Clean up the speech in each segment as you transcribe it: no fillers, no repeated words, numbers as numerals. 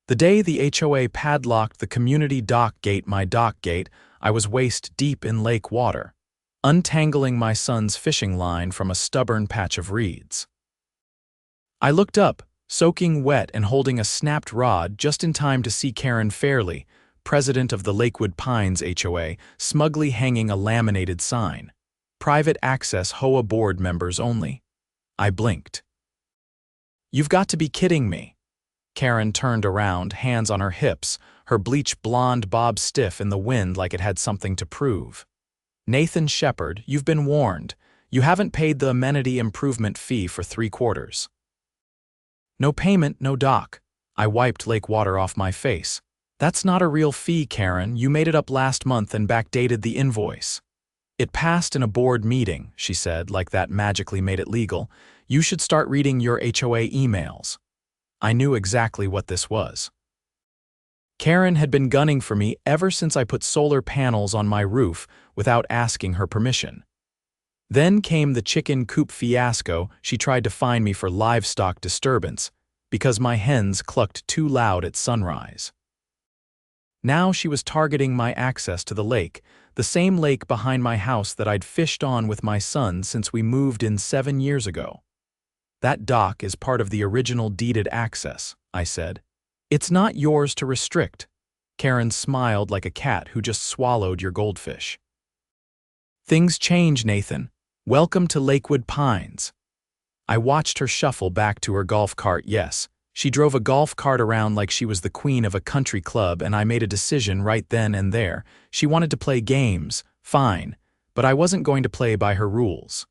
The day the HOA padlocked the community dock gate, my dock gate, I was waist-deep in lake water, untangling my son's fishing line from a stubborn patch of reeds. I looked up, soaking wet and holding a snapped rod just in time to see Karen Fairley, president of the Lakewood Pines HOA, smugly hanging a laminated sign. Private access HOA board members only. I blinked. "You've got to be kidding me." Karen turned around, hands on her hips, her bleach blonde bob stiff in the wind like it had something to prove. "Nathan Shepard, you've been warned. You haven't paid the amenity improvement fee for 3/4. "No payment, no dock." I wiped lake water off my face. "That's not a real fee, Karen. You made it up last month and backdated the invoice." "It passed in a board meeting," she said, like that magically made it legal. "You should start reading your HOA emails." I knew exactly what this was. Karen had been gunning for me ever since I put solar panels on my roof without asking her permission. Then came the chicken coop fiasco. She tried to fine me for livestock disturbance because my hens clucked too loud at sunrise. Now she was targeting my access to the lake, the same lake behind my house that I'd fished on with my son since we moved in 7 years ago. "That dock is part of the original deeded access," I said. "It's not yours to restrict." Karen smiled like a cat who just swallowed your goldfish. "Things change, Nathan. Welcome to Lakewood Pines." I watched her shuffle back to her golf cart. Yes, she drove a golf cart around like she was the queen of a country club, and I made a decision right then and there. She wanted to play games, fine, but I wasn't going to play by her rules.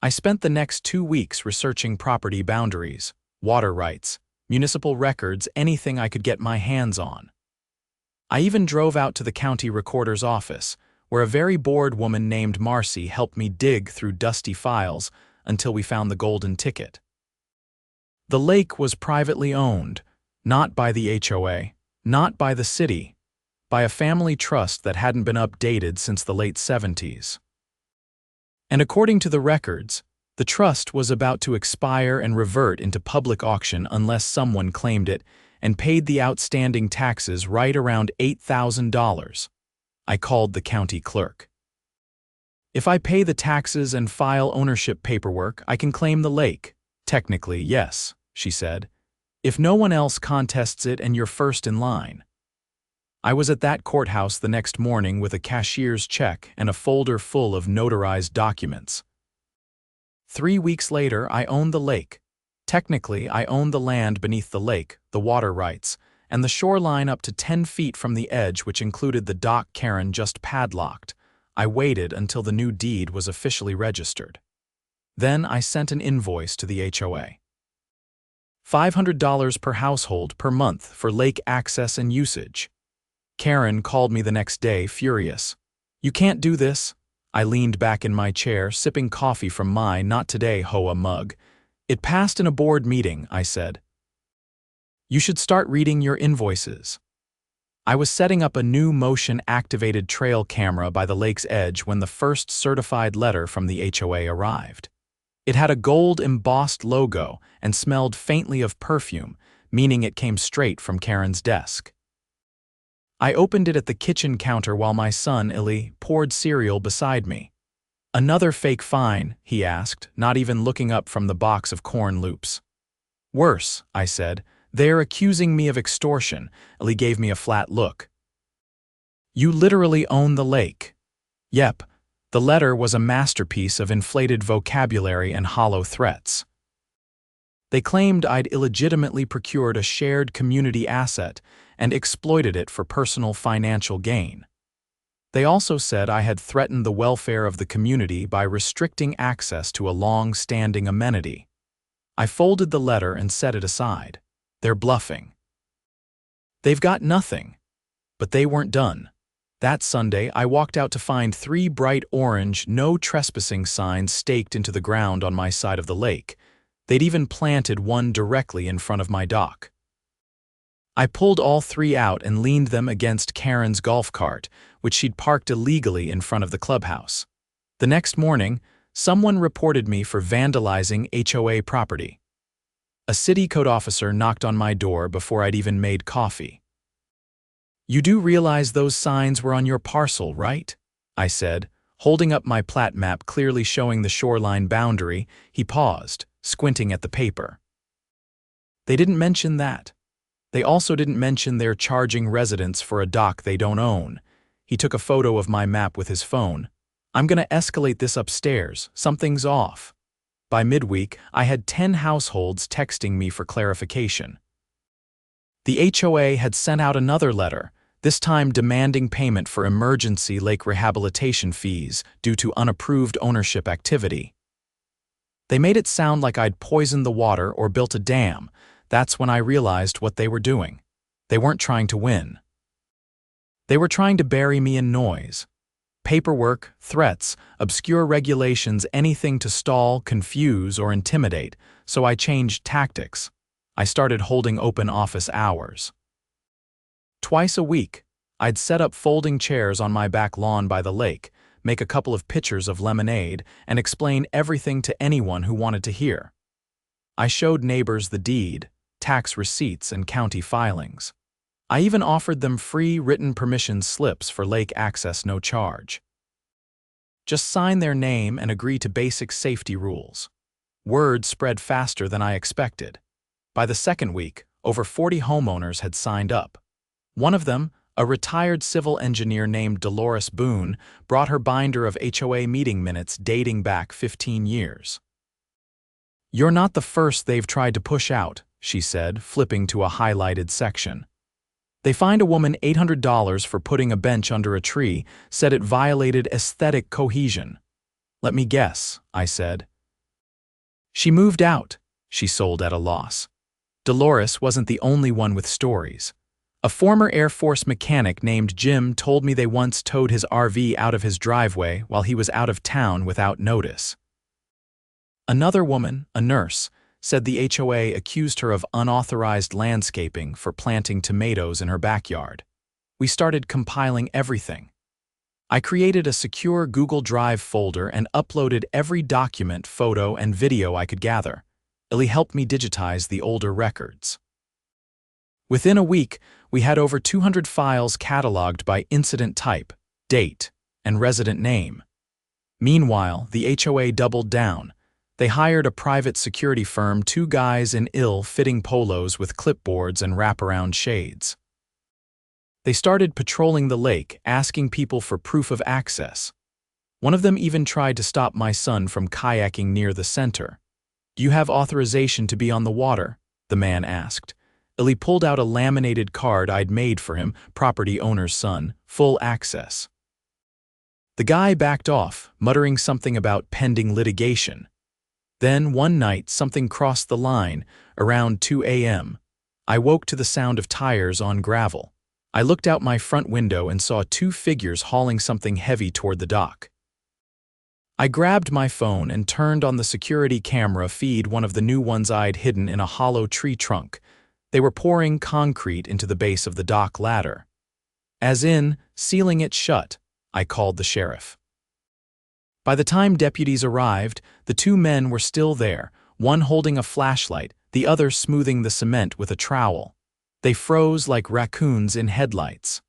I spent the next 2 weeks researching property boundaries, water rights, municipal records, anything I could get my hands on. I even drove out to the county recorder's office, where a very bored woman named Marcy helped me dig through dusty files until we found the golden ticket. The lake was privately owned, not by the HOA, not by the city, by a family trust that hadn't been updated since the late 70s. And according to the records, the trust was about to expire and revert into public auction unless someone claimed it and paid the outstanding taxes right around $8,000. I called the county clerk. "If I pay the taxes and file ownership paperwork, I can claim the lake." "Technically, yes," she said. "If no one else contests it and you're first in line." I was at that courthouse the next morning with a cashier's check and a folder full of notarized documents. 3 weeks later, I owned the lake. Technically, I owned the land beneath the lake, the water rights, and the shoreline up to 10 feet from the edge, which included the dock Karen just padlocked. I waited until the new deed was officially registered. Then I sent an invoice to the HOA. $500 per household per month for lake access and usage. Karen called me the next day, furious. "You can't do this." I leaned back in my chair, sipping coffee from my "not today" HOA mug. "It passed in a board meeting," I said. "You should start reading your invoices." I was setting up a new motion-activated trail camera by the lake's edge when the first certified letter from the HOA arrived. It had a gold-embossed logo and smelled faintly of perfume, meaning it came straight from Karen's desk. I opened it at the kitchen counter while my son, Illy, poured cereal beside me. "Another fake fine?" he asked, not even looking up from the box of corn loops. "Worse," I said. "They're accusing me of extortion." Illy gave me a flat look. "You literally own the lake." "Yep." The letter was a masterpiece of inflated vocabulary and hollow threats. They claimed I'd illegitimately procured a shared community asset and exploited it for personal financial gain. They also said I had threatened the welfare of the community by restricting access to a long-standing amenity. I folded the letter and set it aside. They're bluffing. They've got nothing. But they weren't done. That Sunday, I walked out to find 3 bright orange "no trespassing" signs staked into the ground on my side of the lake. They'd even planted one directly in front of my dock. I pulled all 3 out and leaned them against Karen's golf cart, which she'd parked illegally in front of the clubhouse. The next morning, someone reported me for vandalizing HOA property. A city code officer knocked on my door before I'd even made coffee. "You do realize those signs were on your parcel, right?" I said, holding up my plat map clearly showing the shoreline boundary. He paused, squinting at the paper. "They didn't mention that. They also didn't mention they're charging residents for a dock they don't own." He took a photo of my map with his phone. "I'm gonna escalate this upstairs. Something's off." By midweek, I had 10 households texting me for clarification. The HOA had sent out another letter, this time demanding payment for emergency lake rehabilitation fees due to unapproved ownership activity. They made it sound like I'd poisoned the water or built a dam. That's when I realized what they were doing. They weren't trying to win. They were trying to bury me in noise. Paperwork, threats, obscure regulations, anything to stall, confuse, or intimidate, so I changed tactics. I started holding open office hours. Twice a week, I'd set up folding chairs on my back lawn by the lake, make a couple of pitchers of lemonade, and explain everything to anyone who wanted to hear. I showed neighbors the deed, tax receipts, and county filings. I even offered them free written permission slips for lake access, no charge. Just sign their name and agree to basic safety rules. Word spread faster than I expected. By the second week, over 40 homeowners had signed up. One of them, a retired civil engineer named Dolores Boone, brought her binder of HOA meeting minutes dating back 15 years. "You're not the first they've tried to push out," she said, flipping to a highlighted section. "They fined a woman $800 for putting a bench under a tree, said it violated aesthetic cohesion." "Let me guess," I said. "She moved out," she sold at a loss. Dolores wasn't the only one with stories. A former Air Force mechanic named Jim told me they once towed his RV out of his driveway while he was out of town without notice. Another woman, a nurse, said the HOA accused her of unauthorized landscaping for planting tomatoes in her backyard. We started compiling everything. I created a secure Google Drive folder and uploaded every document, photo, and video I could gather. Illy helped me digitize the older records. Within a week, we had over 200 files cataloged by incident type, date, and resident name. Meanwhile, the HOA doubled down. They hired a private security firm, 2 guys in ill-fitting polos with clipboards and wraparound shades. They started patrolling the lake, asking people for proof of access. One of them even tried to stop my son from kayaking near the center. "Do you have authorization to be on the water?" the man asked. Illy pulled out a laminated card I'd made for him, property owner's son, full access. The guy backed off, muttering something about pending litigation. Then, one night, something crossed the line, around 2 a.m. I woke to the sound of tires on gravel. I looked out my front window and saw 2 figures hauling something heavy toward the dock. I grabbed my phone and turned on the security camera feed, one of the new ones I'd hidden in a hollow tree trunk. They were pouring concrete into the base of the dock ladder. As in, sealing it shut, I called the sheriff. By the time deputies arrived, the 2 men were still there, one holding a flashlight, the other smoothing the cement with a trowel. They froze like raccoons in headlights.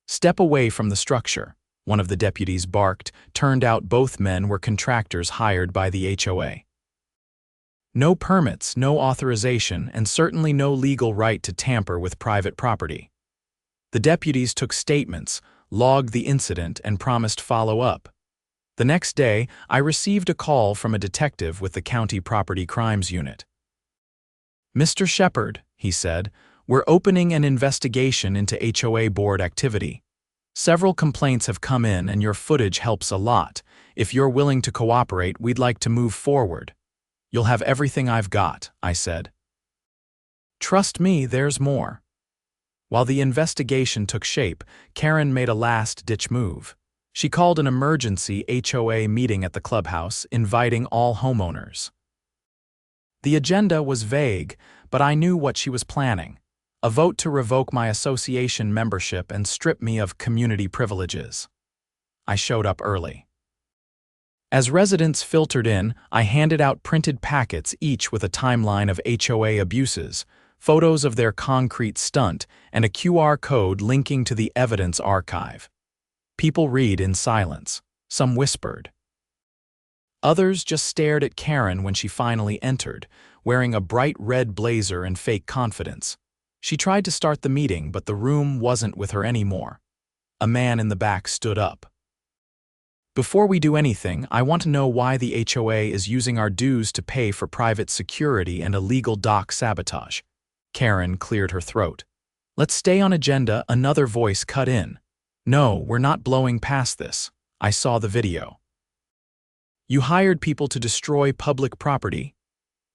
"Step away from the structure," one of the deputies barked. Turned out both men were contractors hired by the HOA. No permits, no authorization, and certainly no legal right to tamper with private property. The deputies took statements, logged the incident, and promised follow-up. The next day, I received a call from a detective with the County Property Crimes Unit. "Mr. Shepard," he said, "we're opening an investigation into HOA board activity. Several complaints have come in and your footage helps a lot. If you're willing to cooperate, we'd like to move forward." "You'll have everything I've got," I said. "Trust me, there's more." While the investigation took shape, Karen made a last-ditch move. She called an emergency HOA meeting at the clubhouse, inviting all homeowners. The agenda was vague, but I knew what she was planning: a vote to revoke my association membership and strip me of community privileges. I showed up early. As residents filtered in, I handed out printed packets, each with a timeline of HOA abuses, photos of their concrete stunt, and a QR code linking to the evidence archive. People read in silence. Some whispered. Others just stared at Karen when she finally entered, wearing a bright red blazer and fake confidence. She tried to start the meeting, but the room wasn't with her anymore. A man in the back stood up. "Before we do anything, I want to know why the HOA is using our dues to pay for private security and illegal dock sabotage." Karen cleared her throat. "Let's stay on agenda," another voice cut in. "No, we're not blowing past this. I saw the video. You hired people to destroy public property."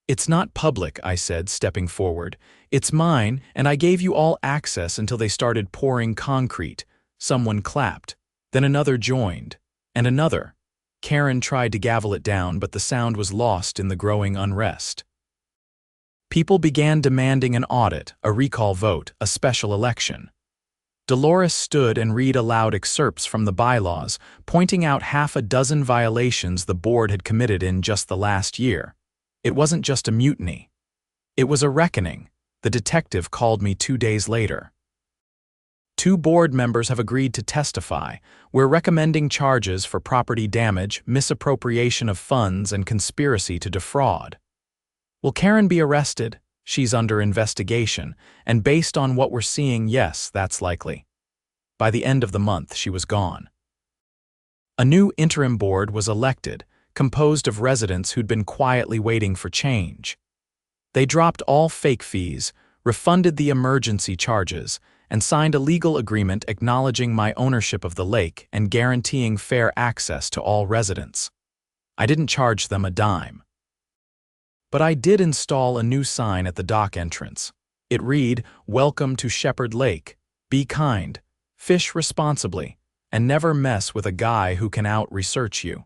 "It's not public," I said, stepping forward. "It's mine, and I gave you all access until they started pouring concrete." Someone clapped. Then another joined. And another. Karen tried to gavel it down, but the sound was lost in the growing unrest. People began demanding an audit, a recall vote, a special election. Dolores stood and read aloud excerpts from the bylaws, pointing out half a dozen violations the board had committed in just the last year. It wasn't just a mutiny. It was a reckoning. The detective called me 2 days later. "2 board members have agreed to testify. We're recommending charges for property damage, misappropriation of funds, and conspiracy to defraud." "Will Karen be arrested?" "She's under investigation, and based on what we're seeing, yes, that's likely." By the end of the month, she was gone. A new interim board was elected, composed of residents who'd been quietly waiting for change. They dropped all fake fees, refunded the emergency charges, and signed a legal agreement acknowledging my ownership of the lake and guaranteeing fair access to all residents. I didn't charge them a dime. But I did install a new sign at the dock entrance. It read, "Welcome to Shepherd Lake. Be kind, fish responsibly, and never mess with a guy who can out-research you."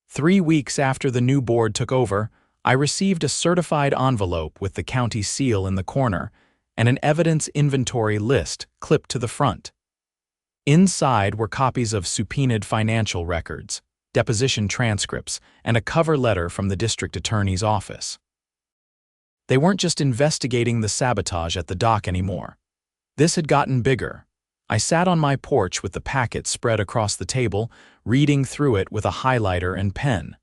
3 weeks after the new board took over, I received a certified envelope with the county seal in the corner and an evidence inventory list clipped to the front. Inside were copies of subpoenaed financial records, deposition transcripts, and a cover letter from the district attorney's office. They weren't just investigating the sabotage at the dock anymore. This had gotten bigger. I sat on my porch with the packet spread across the table, reading through it with a highlighter and pen.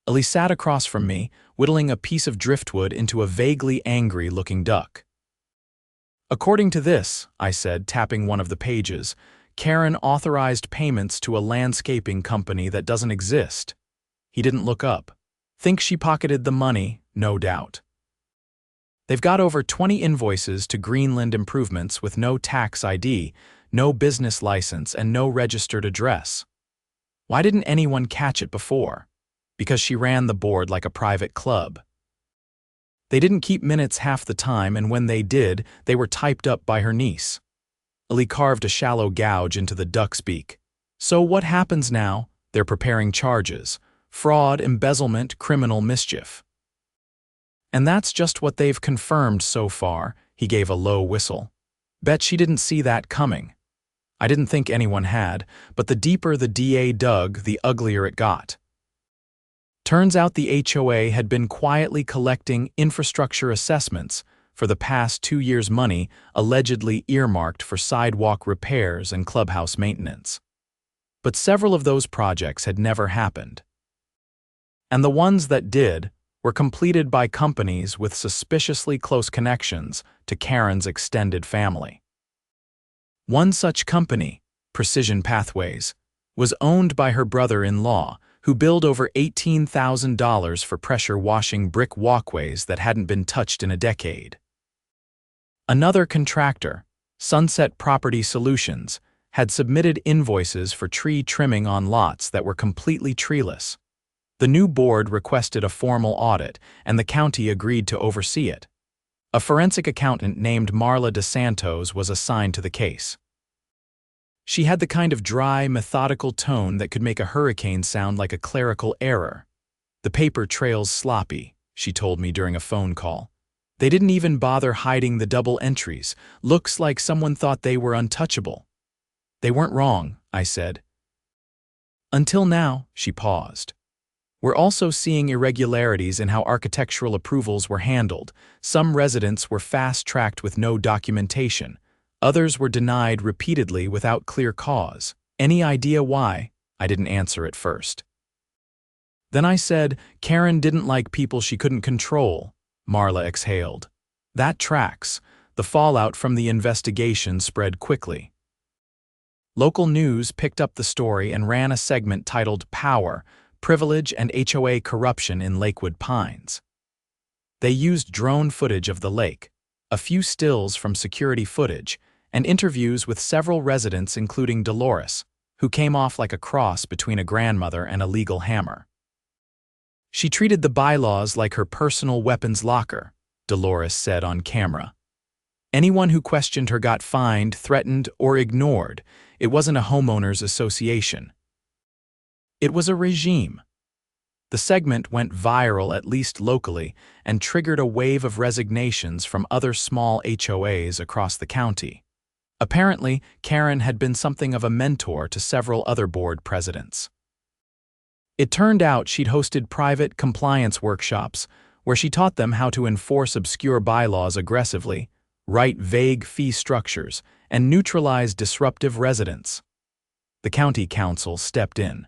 Ellie sat across from me, whittling a piece of driftwood into a vaguely angry-looking duck. "According to this," I said, tapping one of the pages, "Karen authorized payments to a landscaping company that doesn't exist." He didn't look up. "Think she pocketed the money, no doubt. They've got over 20 invoices to Greenland Improvements with no tax ID, no business license, and no registered address. Why didn't anyone catch it before? Because she ran the board like a private club. They didn't keep minutes half the time, and when they did, they were typed up by her niece." Ellie carved a shallow gouge into the duck's beak. "So what happens now? They're preparing charges. Fraud, embezzlement, criminal mischief. And that's just what they've confirmed so far." He gave a low whistle. "Bet she didn't see that coming." I didn't think anyone had, but the deeper the DA dug, the uglier it got. Turns out the HOA had been quietly collecting infrastructure assessments for the past 2 years' money allegedly earmarked for sidewalk repairs and clubhouse maintenance. But several of those projects had never happened. And the ones that did were completed by companies with suspiciously close connections to Karen's extended family. One such company, Precision Pathways, was owned by her brother-in-law, who billed over $18,000 for pressure washing brick walkways that hadn't been touched in a decade. Another contractor, Sunset Property Solutions, had submitted invoices for tree trimming on lots that were completely treeless. The new board requested a formal audit, and the county agreed to oversee it. A forensic accountant named Marla DeSantos was assigned to the case. She had the kind of dry, methodical tone that could make a hurricane sound like a clerical error. "The paper trail's sloppy," she told me during a phone call. "They didn't even bother hiding the double entries. Looks like someone thought they were untouchable." "They weren't wrong," I said. Until now, she paused. We're also seeing irregularities in how architectural approvals were handled. Some residents were fast-tracked with no documentation. Others were denied repeatedly without clear cause. Any idea why? I didn't answer at first. Then I said, Karen didn't like people she couldn't control. Marla exhaled. That tracks. The fallout from the investigation spread quickly. Local news picked up the story and ran a segment titled Power, Privilege and HOA Corruption in Lakewood Pines. They used drone footage of the lake, a few stills from security footage, and interviews with several residents including Dolores, who came off like a cross between a grandmother and a legal hammer. She treated the bylaws like her personal weapons locker, Dolores said on camera. Anyone who questioned her got fined, threatened, or ignored. It wasn't a homeowners association. It was a regime. The segment went viral, at least locally, and triggered a wave of resignations from other small HOAs across the county. Apparently, Karen had been something of a mentor to several other board presidents. It turned out she'd hosted private compliance workshops where she taught them how to enforce obscure bylaws aggressively, write vague fee structures, and neutralize disruptive residents. The county council stepped in.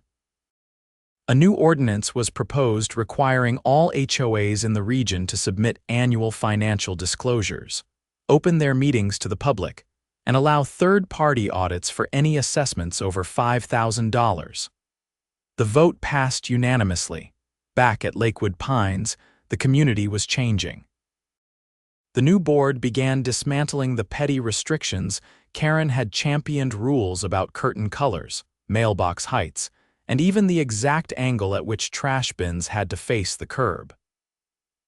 A new ordinance was proposed requiring all HOAs in the region to submit annual financial disclosures, open their meetings to the public, and allow third-party audits for any assessments over $5,000. The vote passed unanimously. Back at Lakewood Pines, the community was changing. The new board began dismantling the petty restrictions. Karen had championed rules about curtain colors, mailbox heights, and even the exact angle at which trash bins had to face the curb.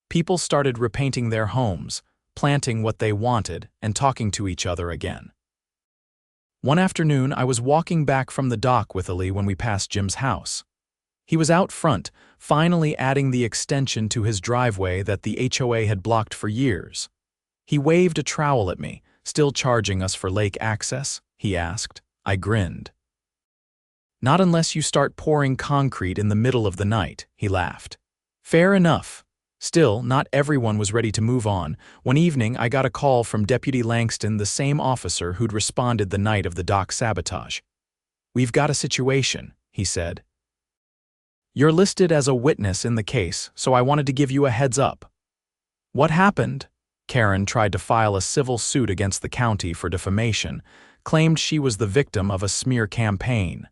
People started repainting their homes, planting what they wanted, and talking to each other again. One afternoon, I was walking back from the dock with Ali when we passed Jim's house. He was out front, finally adding the extension to his driveway that the HOA had blocked for years. He waved a trowel at me. Still charging us for lake access? He asked. I grinned. Not unless you start pouring concrete in the middle of the night, he laughed. Fair enough. Still, not everyone was ready to move on. One evening, I got a call from Deputy Langston, the same officer who'd responded the night of the dock sabotage. We've got a situation, he said. You're listed as a witness in the case, so I wanted to give you a heads up. What happened? Karen tried to file a civil suit against the county for defamation, claimed she was the victim of a smear campaign.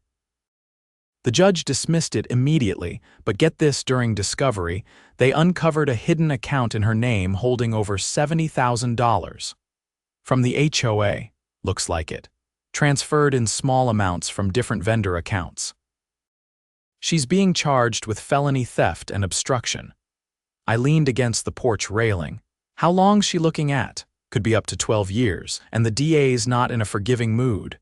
The judge dismissed it immediately, but get this, during discovery, they uncovered a hidden account in her name holding over $70,000. From the HOA, looks like it, transferred in small amounts from different vendor accounts. She's being charged with felony theft and obstruction. I leaned against the porch railing. How long's she looking at? Could be up to 12 years, and the DA's not in a forgiving mood.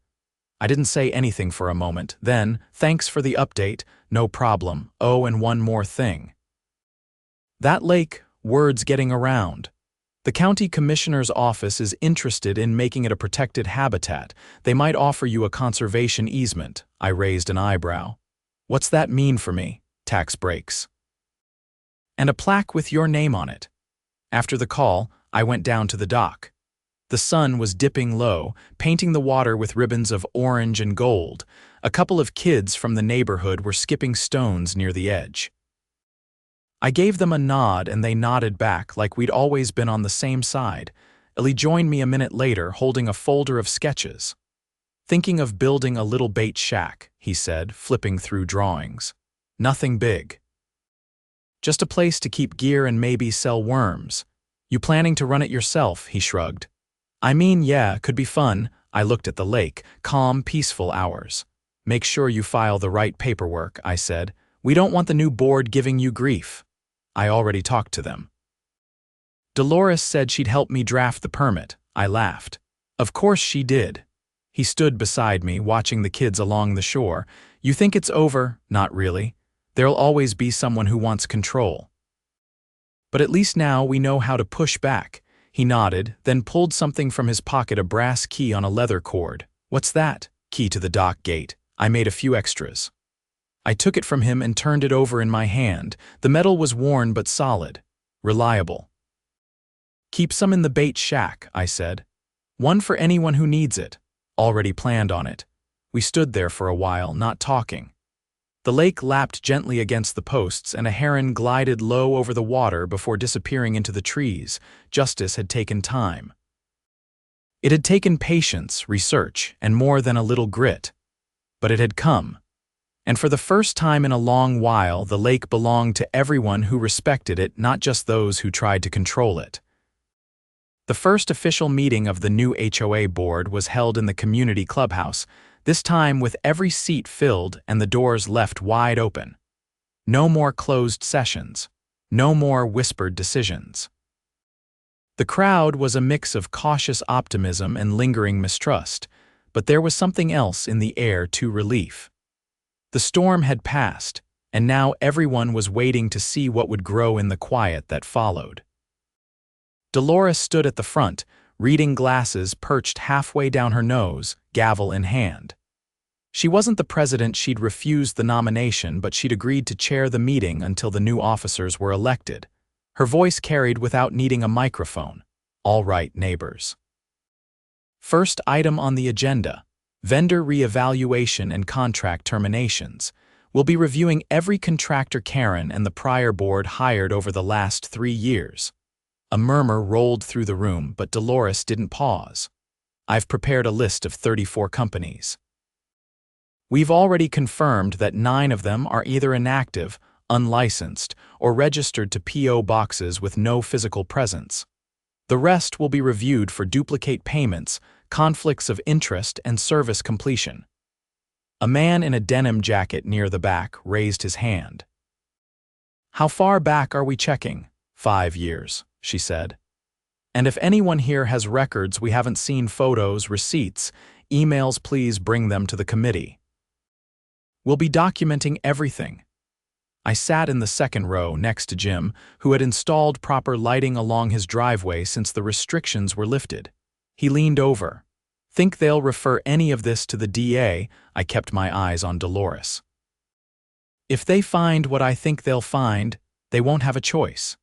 I didn't say anything for a moment. Then, thanks for the update, no problem. Oh, and one more thing. That lake, word's getting around. The county commissioner's office is interested in making it a protected habitat. They might offer you a conservation easement. I raised an eyebrow. What's that mean for me? Tax breaks. And a plaque with your name on it. After the call, I went down to the dock. The sun was dipping low, painting the water with ribbons of orange and gold. A couple of kids from the neighborhood were skipping stones near the edge. I gave them a nod and they nodded back like we'd always been on the same side. Ellie joined me a minute later holding a folder of sketches. Thinking of building a little bait shack, he said, flipping through drawings. Nothing big. Just a place to keep gear and maybe sell worms. You planning to run it yourself? He shrugged. I mean, yeah, could be fun. I looked at the lake, calm, peaceful hours. Make sure you file the right paperwork, I said. We don't want the new board giving you grief. I already talked to them. Dolores said she'd help me draft the permit. I laughed. Of course she did. He stood beside me, watching the kids along the shore. You think it's over? Not really. There'll always be someone who wants control. But at least now we know how to push back. He nodded, then pulled something from his pocket, a brass key on a leather cord. What's that? Key to the dock gate. I made a few extras. I took it from him and turned it over in my hand. The metal was worn but solid, reliable. "Keep some in the bait shack," I said. "One for anyone who needs it." Already planned on it. We stood there for a while, not talking. The lake lapped gently against the posts, and a heron glided low over the water before disappearing into the trees. Justice had taken time. It had taken patience, research, and more than a little grit. But it had come. And for the first time in a long while, the lake belonged to everyone who respected it, not just those who tried to control it. The first official meeting of the new HOA board was held in the community clubhouse, this time with every seat filled and the doors left wide open. No more closed sessions. No more whispered decisions. The crowd was a mix of cautious optimism and lingering mistrust, but there was something else in the air to relief. The storm had passed, and now everyone was waiting to see what would grow in the quiet that followed. Dolores stood at the front, reading glasses perched halfway down her nose, gavel in hand. She wasn't the president. She'd refused the nomination, but she'd agreed to chair the meeting until the new officers were elected. Her voice carried without needing a microphone. "All right, neighbors. First item on the agenda, vendor reevaluation and contract terminations. We'll be reviewing every contractor Karen and the prior board hired over the last 3 years. A murmur rolled through the room, but Dolores didn't pause. "I've prepared a list of 34 companies. We've already confirmed that 9 of them are either inactive, unlicensed, or registered to P.O. boxes with no physical presence. The rest will be reviewed for duplicate payments, conflicts of interest, and service completion." A man in a denim jacket near the back raised his hand. "How far back are we checking?" 5 years, she said. "And if anyone here has records we haven't seen, photos, receipts, emails, please bring them to the committee. We'll be documenting everything." I sat in the second row next to Jim, who had installed proper lighting along his driveway since the restrictions were lifted. He leaned over. "Think they'll refer any of this to the DA?" I kept my eyes on Dolores. "If they find what I think they'll find, they won't have a choice."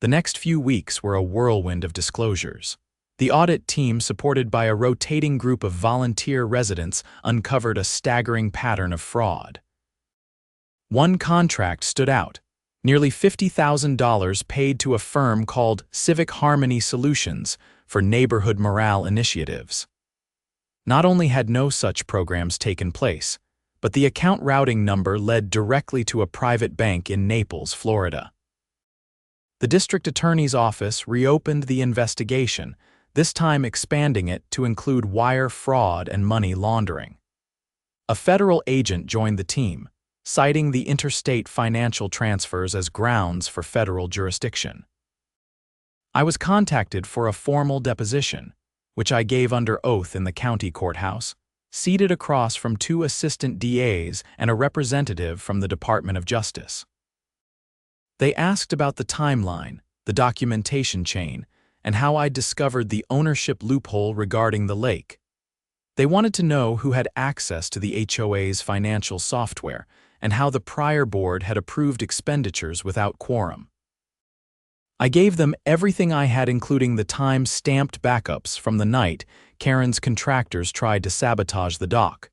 The next few weeks were a whirlwind of disclosures. The audit team, supported by a rotating group of volunteer residents, uncovered a staggering pattern of fraud. One contract stood out: nearly $50,000 paid to a firm called Civic Harmony Solutions for neighborhood morale initiatives. Not only had no such programs taken place, but the account routing number led directly to a private bank in Naples, Florida. The district attorney's office reopened the investigation, this time expanding it to include wire fraud and money laundering. A federal agent joined the team, citing the interstate financial transfers as grounds for federal jurisdiction. I was contacted for a formal deposition, which I gave under oath in the county courthouse, seated across from 2 assistant DAs and a representative from the Department of Justice. They asked about the timeline, the documentation chain, and how I discovered the ownership loophole regarding the lake. They wanted to know who had access to the HOA's financial software and how the prior board had approved expenditures without quorum. I gave them everything I had, including the time-stamped backups from the night Karen's contractors tried to sabotage the dock.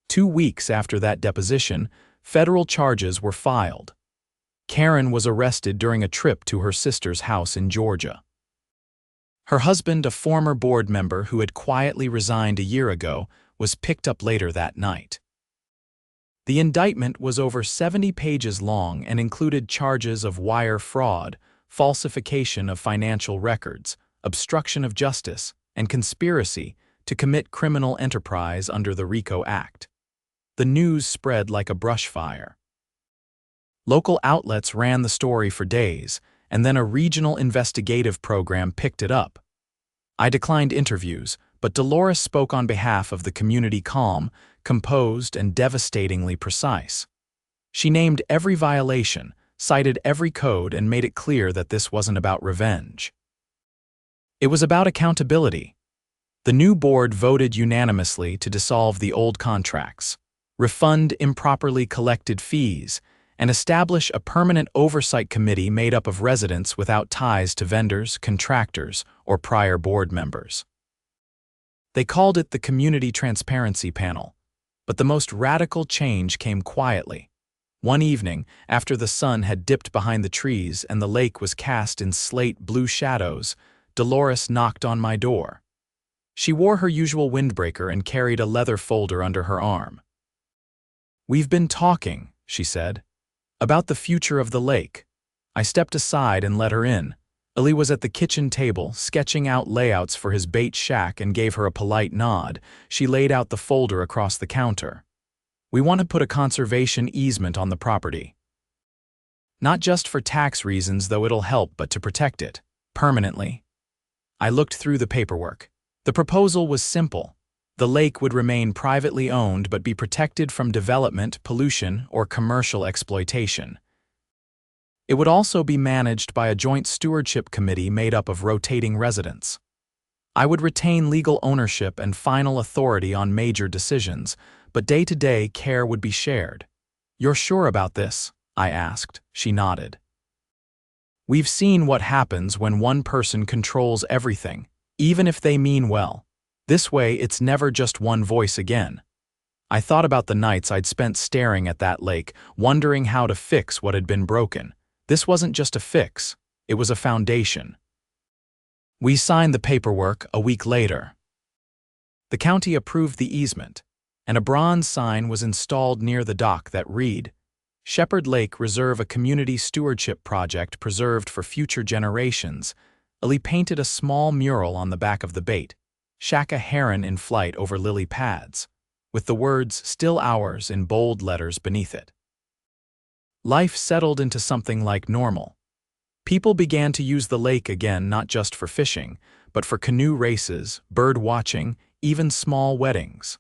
2 weeks after that deposition, federal charges were filed. Karen was arrested during a trip to her sister's house in Georgia. Her husband, a former board member who had quietly resigned a year ago, was picked up later that night. The indictment was over 70 pages long and included charges of wire fraud, falsification of financial records, obstruction of justice, and conspiracy to commit criminal enterprise under the RICO Act. The news spread like a brush fire. Local outlets ran the story for days, and then a regional investigative program picked it up. I declined interviews, but Dolores spoke on behalf of the community, calm, composed, and devastatingly precise. She named every violation, cited every code, and made it clear that this wasn't about revenge. It was about accountability. The new board voted unanimously to dissolve the old contracts. refund improperly collected fees, and establish a permanent oversight committee made up of residents without ties to vendors, contractors, or prior board members. They called it the Community Transparency Panel, but the most radical change came quietly. One evening, after the sun had dipped behind the trees and the lake was cast in slate-blue shadows, Dolores knocked on my door. She wore her usual windbreaker and carried a leather folder under her arm. "We've been talking," she said, "about the future of the lake." I stepped aside and let her in. Ali was at the kitchen table, sketching out layouts for his bait shack, and gave her a polite nod. She laid out the folder across the counter. "We want to put a conservation easement on the property. Not just for tax reasons, though it'll help, but to protect it, permanently." I looked through the paperwork. The proposal was simple. The lake would remain privately owned but be protected from development, pollution, or commercial exploitation. It would also be managed by a joint stewardship committee made up of rotating residents. I would retain legal ownership and final authority on major decisions, but day-to-day care would be shared. "You're sure about this?" I asked. She nodded. "We've seen what happens when one person controls everything, even if they mean well. This way, it's never just one voice again." I thought about the nights I'd spent staring at that lake, wondering how to fix what had been broken. This wasn't just a fix, it was a foundation. We signed the paperwork a week later. The county approved the easement, and a bronze sign was installed near the dock that read, "Shepherd Lake Reserve, a community stewardship project preserved for future generations." Ali painted a small mural on the back of the bait, shack a heron in flight over lily pads, with the words "Still Ours" in bold letters beneath it. Life settled into something like normal. People began to use the lake again, not just for fishing, but for canoe races, bird watching, even small weddings.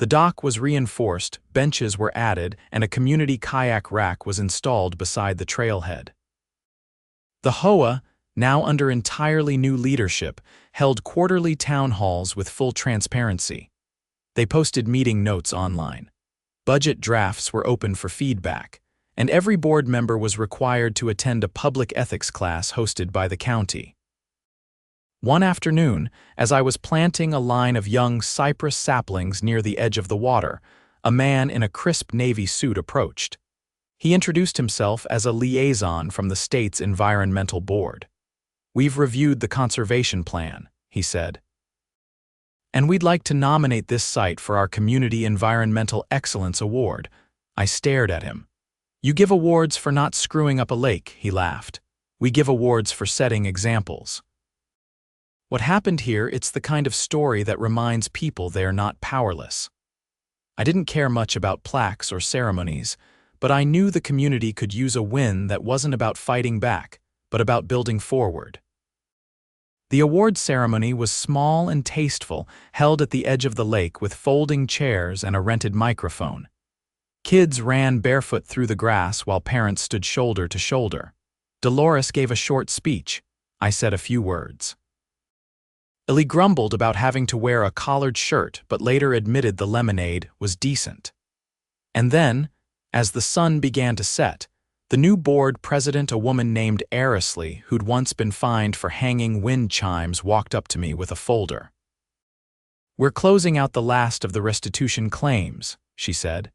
The dock was reinforced, benches were added, and a community kayak rack was installed beside the trailhead. The HOA, now under entirely new leadership, held quarterly town halls with full transparency. They posted meeting notes online. Budget drafts were open for feedback, and every board member was required to attend a public ethics class hosted by the county. One afternoon, as I was planting a line of young cypress saplings near the edge of the water, a man in a crisp navy suit approached. He introduced himself as a liaison from the state's environmental board. "We've reviewed the conservation plan," he said, "and we'd like to nominate this site for our Community Environmental Excellence Award." I stared at him. "You give awards for not screwing up a lake," he laughed. "We give awards for setting examples." What happened here, it's the kind of story that reminds people they are not powerless. I didn't care much about plaques or ceremonies, but I knew the community could use a win that wasn't about fighting back, but about building forward. The award ceremony was small and tasteful, held at the edge of the lake with folding chairs and a rented microphone. Kids ran barefoot through the grass while parents stood shoulder to shoulder. Dolores gave a short speech. I said a few words. Ellie grumbled about having to wear a collared shirt, but later admitted the lemonade was decent. And then, as the sun began to set, the new board president, a woman named Arisley, who'd once been fined for hanging wind chimes, walked up to me with a folder. "We're closing out the last of the restitution claims," she said.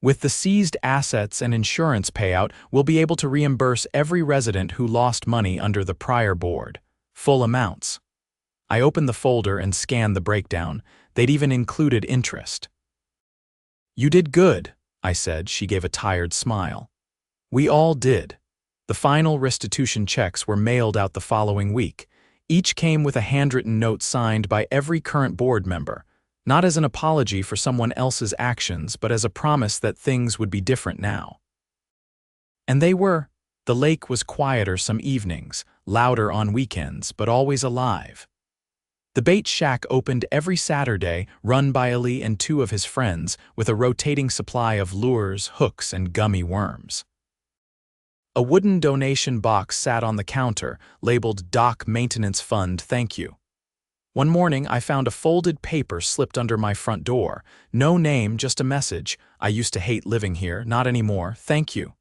"With the seized assets and insurance payout, we'll be able to reimburse every resident who lost money under the prior board, full amounts." I opened the folder and scanned the breakdown. They'd even included interest. "You did good," I said. She gave a tired smile. "We all did." The final restitution checks were mailed out the following week. Each came with a handwritten note signed by every current board member, not as an apology for someone else's actions, but as a promise that things would be different now. And they were. The lake was quieter some evenings, louder on weekends, but always alive. The bait shack opened every Saturday, run by Ali and two of his friends, with a rotating supply of lures, hooks, and gummy worms. A wooden donation box sat on the counter, labeled "Dock Maintenance Fund, Thank You." One morning, I found a folded paper slipped under my front door. No name, just a message. I used to hate living here, not anymore, thank you.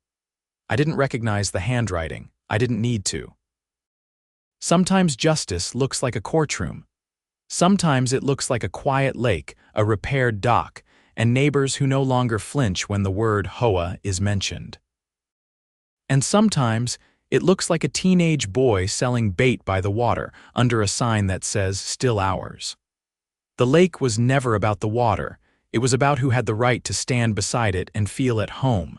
I didn't recognize the handwriting. I didn't need to. Sometimes justice looks like a courtroom. Sometimes it looks like a quiet lake, a repaired dock, and neighbors who no longer flinch when the word HOA is mentioned. And sometimes it looks like a teenage boy selling bait by the water under a sign that says, "Still ours." The lake was never about the water. It was about who had the right to stand beside it and feel at home.